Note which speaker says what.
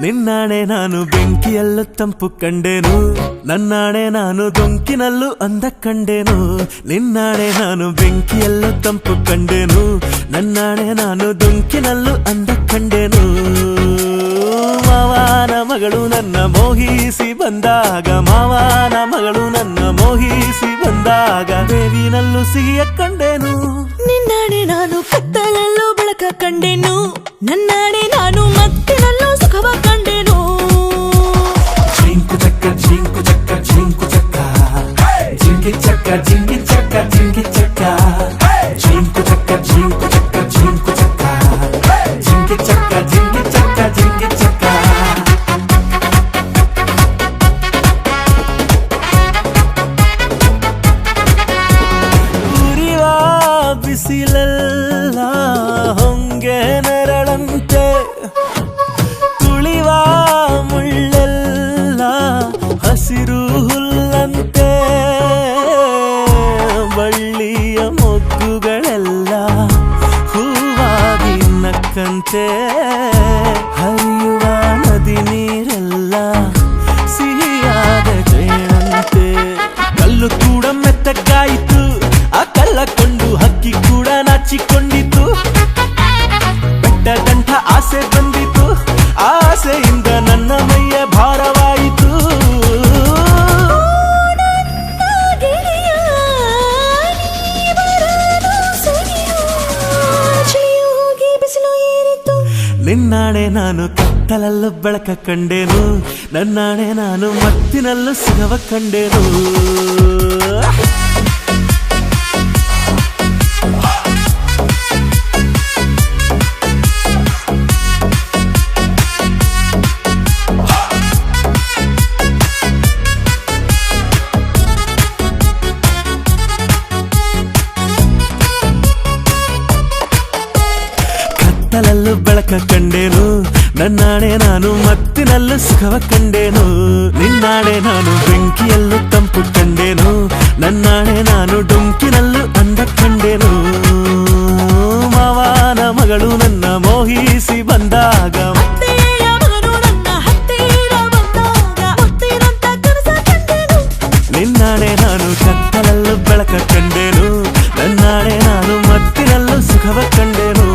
Speaker 1: ನಿನ್ನಾಣೆ ನಾನು ಬೆಂಕಿಯಲ್ಲೂ ತಂಪು ಕಂಡೆನು, ನನ್ನಾಣೆ ನಾನು ದೊಂಕಿನಲ್ಲೂ ಅಂದ ಕಂಡೆನು. ನಿನ್ನಾಣೆ ನಾನು ಬೆಂಕಿಯಲ್ಲೂ ತಂಪು ಕಂಡೆನು, ನನ್ನಾಣೆ ನಾನು ದೊಂಕಿನಲ್ಲೂ ಅಂದ ಕಂಡೆನು. ಮಾವನ ಮಗಳು ನನ್ನ ಮೋಹಿಸಿ ಬಂದಾಗ, ಮಾವನ ಮಗಳು ನನ್ನ ಮೋಹಿಸಿ ಬಂದಾಗ ಬೇವಿನಲ್ಲೂ ಸಿಹಿಯ ಕಂಡೆನು.
Speaker 2: ನಿನ್ನಾಣೆ ನಾನು ಕತ್ತಲಲ್ಲೂ ಬೆಳಕ ಕಂಡೆನು, ನನ್ನಾಣೆ ನಾನು ಮತ್ತಿನಲ್ಲೂ ಸುಖವ ಕಂಡೆನು.
Speaker 1: ಜಿಂಕು ಚಕ್ಕ ಜಿಂಕು ಚಕ್ಕ ಜಿಂಕು ಚಕ್ಕ, ಜಿಂಗಿ ಚಕ್ಕ ಜಿಂಗಿ ಚಕ್ಕ ಜಿಂಗಿ ಚಕ್ಕ, ಜಿಂಕು ಚಕ್ಕ ಜಿಂಕು ಚಕ್ಕ ಜಿಂಕು ಚಕ್ಕ, ಜಿಂಗಿ ಚಕ್ಕ ಜಿಂಗಿ ಚಕ್ಕ ಜಿಂಗಿ ಚಕ್ಕ. ಉರಿವ ಬಿಸಿಲೆಲ್ಲ ಹೊಂಗೆ ನೆರಳಂತೆ, ತುಳಿವ ಮುಳ್ಳೆಲ್ಲ ಹಸಿರು ಹುಲ್ಲಂತೆ, ಬಳ್ಳಿಯ ಮೊಗ್ಗುಗಳೆಲ್ಲ ಹೂವಾಗಿ ನಕ್ಕಂತೆ, ಹರಿಯುವ ನದಿ ನೀರೆಲ್ಲ ಸಿಹಿಯಾದ ಜೇನಂತೆ. ಕಲ್ಲು ಕೂಡ ಮೆತ್ತಗಾಯಿತು, ಆ ಕಲ್ಲ ಕೊಂಡು ಹಕ್ಕಿ ಕೂಡ ನಾಚಿಕೊಂಡಿತು. ಬೆಟ್ಟ ಗಂಟ ಆಸೆ ಬಂದಿತು, ಆಸೆಯಿಂದ ನನ್ನ ಮೈಯ ಭಾರವಾಯಿತು. ನಿನ್ನಾಣೆ ನಾನು ಕತ್ತಲಲ್ಲೂ ಬೆಳಕ ಕಂಡೆನು, ನನ್ನಾಣೆ ನಾನು ಮತ್ತಿನಲ್ಲೂ ಸುಖವ ಕಂಡೆನು. ಕತ್ತಲಲ್ಲೂ ಬೆಳಕ ಕಂಡೆನು, ನನ್ನಾಣೆ ನಾನು ಮತ್ತಿನಲ್ಲೂ ಸುಖವ ಕಂಡೆನು. ನಿನ್ನಾಣೆ ನಾನು ಬೆಂಕಿಯಲ್ಲೂ ತಂಪು ಕಂಡೆನು, ನನ್ನಾಣೆ ನಾನು ಡೊಂಕಿನಲ್ಲೂ ಅಂದ ಕಂಡೆನು. ಮಾವನ ಮಗಳು ನನ್ನ ಮೋಹಿಸಿ ಬಂದಾಗ, ನಿನ್ನಾಣೆ ನಾನು ಕತ್ತಲಲ್ಲೂ ಬೆಳಕ ಕಂಡೆನು, ನನ್ನಾಣೆ ನಾನು ಮತ್ತಿನಲ್ಲೂ ಸುಖವ ಕಂಡೆನು.